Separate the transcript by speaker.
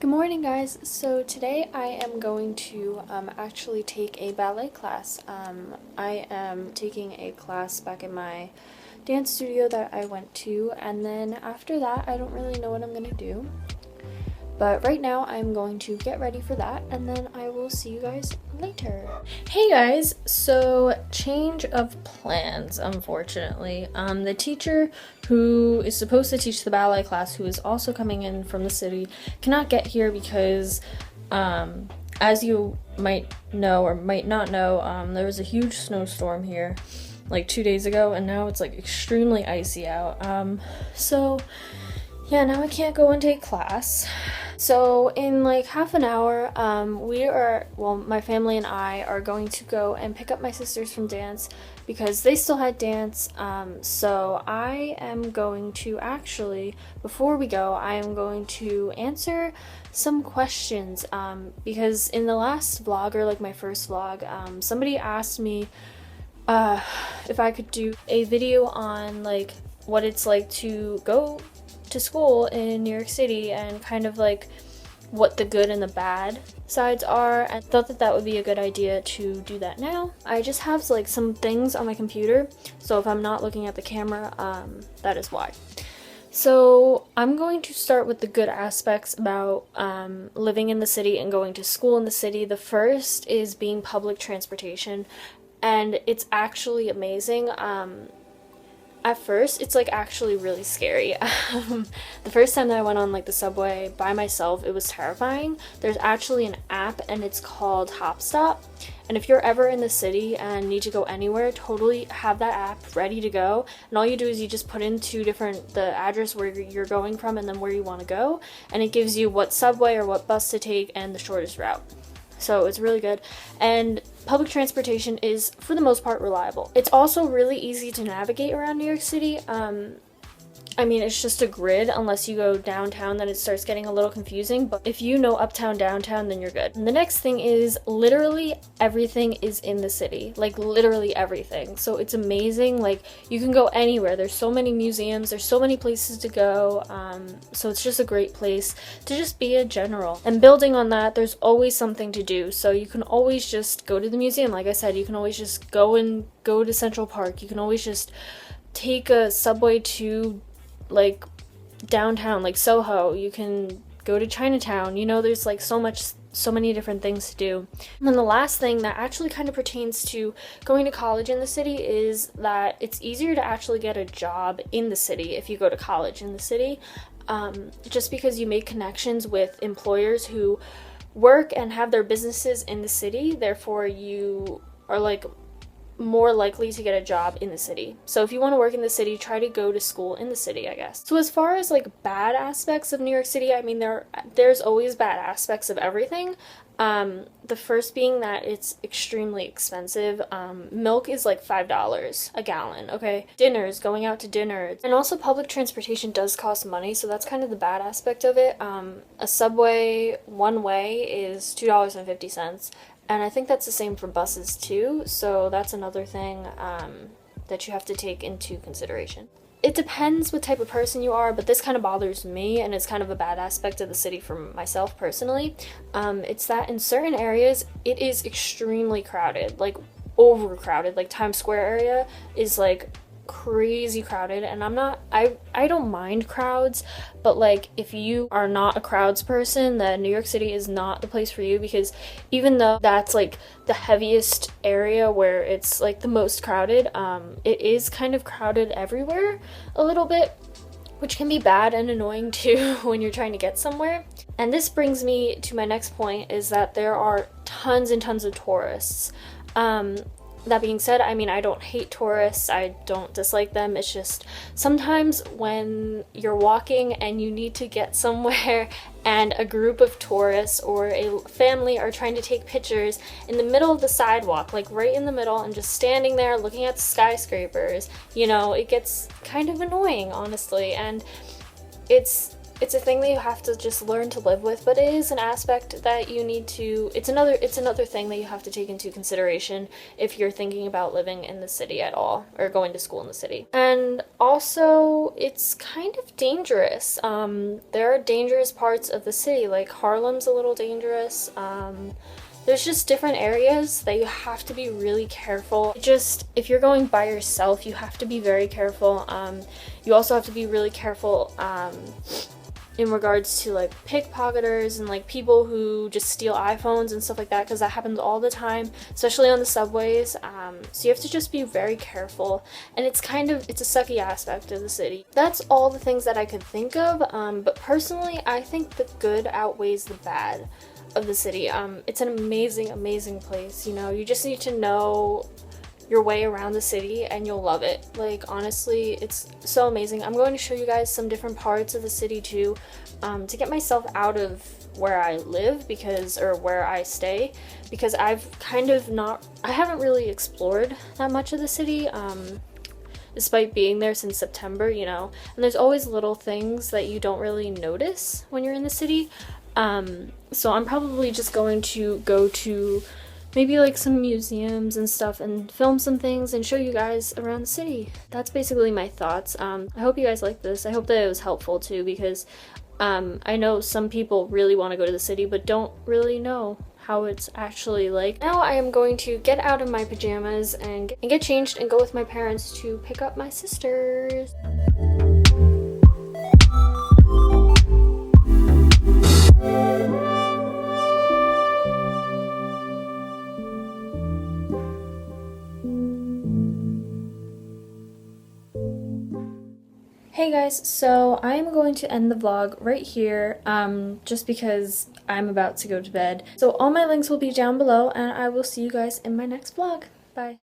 Speaker 1: Good morning, guys. So today I am going to actually take a ballet class. I am taking a class back in my dance studio that I went to, and then after that I don't really know what I'm going to do. But right now I'm going to get ready for that, and then I will see you guys later.
Speaker 2: Hey guys, so change of plans, unfortunately. The teacher who is supposed to teach the ballet class, who is also coming in from the city, cannot get here because, as you might know or might not know, there was a huge snowstorm here like 2 days ago, and now it's like extremely icy out. So yeah, now I can't go and take class. So in like half an hour, my family and I are going to go and pick up my sisters from dance because they still had dance. So I am going to actually, before we go, I am going to answer some questions because in the last vlog, or like my first vlog, somebody asked me if I could do a video on like what it's like to go to school in New York City and kind of like what the good and the bad sides are. I thought that that would be a good idea to do that now. I just have like some things on my computer, so if I'm not looking at the camera, that is why. So I'm going to start with the good aspects about living in the city and going to school in the city. The first is being public transportation, and it's actually amazing. At first, it's like actually really scary. The first time that I went on like the subway by myself, it was terrifying. There's actually an app and it's called Hop Stop. And if you're ever in the city and need to go anywhere, totally have that app ready to go. And all you do is you just put in the address where you're going from and then where you want to go. And it gives you what subway or what bus to take and the shortest route. So it's really good. And public transportation is, for the most part, reliable. It's also really easy to navigate around New York City. I mean, it's just a grid. Unless you go downtown, then it starts getting a little confusing. But if you know uptown, downtown, then you're good. And the next thing is literally everything is in the city. Like literally everything. So it's amazing. Like you can go anywhere. There's so many museums. There's so many places to go. So it's just a great place to just be a general. And building on that, there's always something to do. So you can always just go to the museum. Like I said, you can always just go to Central Park. You can always just take a subway to like downtown, like Soho. You can go to Chinatown. You know, there's like so many different things to do. And then the last thing that actually kind of pertains to going to college in the city is that it's easier to actually get a job in the city if you go to college in the city, just because you make connections with employers who work and have their businesses in the city. Therefore you are like more likely to get a job in the city. So if you want to work in the city, try to go to school in the city, I guess. So as far as like bad aspects of New York City, I mean there's always bad aspects of everything. The first being that it's extremely expensive. Milk is like $5 a gallon, okay? Dinners, going out to dinner. And also public transportation does cost money, so that's kind of the bad aspect of it. A subway one way is $2.50. And I think that's the same for buses too, so that's another thing that you have to take into consideration. It depends what type of person you are, but this kind of bothers me, and it's kind of a bad aspect of the city for myself personally. It's that in certain areas, it is extremely crowded, like overcrowded. Like Times Square area is like crazy crowded, and I don't mind crowds, but like if you are not a crowds person, then New York City is not the place for you, because even though that's like the heaviest area where it's like the most crowded, it is kind of crowded everywhere a little bit, which can be bad and annoying too when you're trying to get somewhere. And this brings me to my next point, is that there are tons and tons of tourists. That being said, I mean, I don't hate tourists, I don't dislike them. It's just sometimes when you're walking and you need to get somewhere and a group of tourists or a family are trying to take pictures in the middle of the sidewalk, like right in the middle, and just standing there looking at the skyscrapers, you know, it gets kind of annoying, honestly. And it's
Speaker 1: it's a thing that you have to just learn to live with, but it is an aspect that you need to, it's another thing that you have to take into consideration if you're thinking about living in the city at all, or going to school in the city. And also, it's kind of dangerous. There are dangerous parts of the city, like Harlem's a little dangerous. There's just different areas that you have to be really careful. Just, if you're going by yourself, you have to be very careful. You also have to be really careful in regards to like pickpocketers and like people who just steal iPhones and stuff like that, because that happens all the time, especially on the subways. So you have to just be very careful, and it's a sucky aspect of the city. That's all the things that I could think of, but personally I think the good outweighs the bad of the city. It's an amazing place. You know, you just need to know your way around the city and you'll love it. Like, honestly, it's so amazing. I'm going to show you guys some different parts of the city too, to get myself out of where I live, or where I stay, because I haven't really explored that much of the city, despite being there since September, you know, and there's always little things that you don't really notice when you're in the city. So I'm probably just going to go to maybe like some museums and stuff and film some things and show you guys around the city. That's basically my thoughts. I hope you guys like this. I hope that it was helpful too, because I know some people really want to go to the city but don't really know how it's actually like. Now I am going to get out of my pajamas and get changed and go with my parents to pick up my sisters. Hey guys, so I am going to end the vlog right here, just because I'm about to go to bed. So all my links will be down below, and I will see you guys in my next vlog. Bye.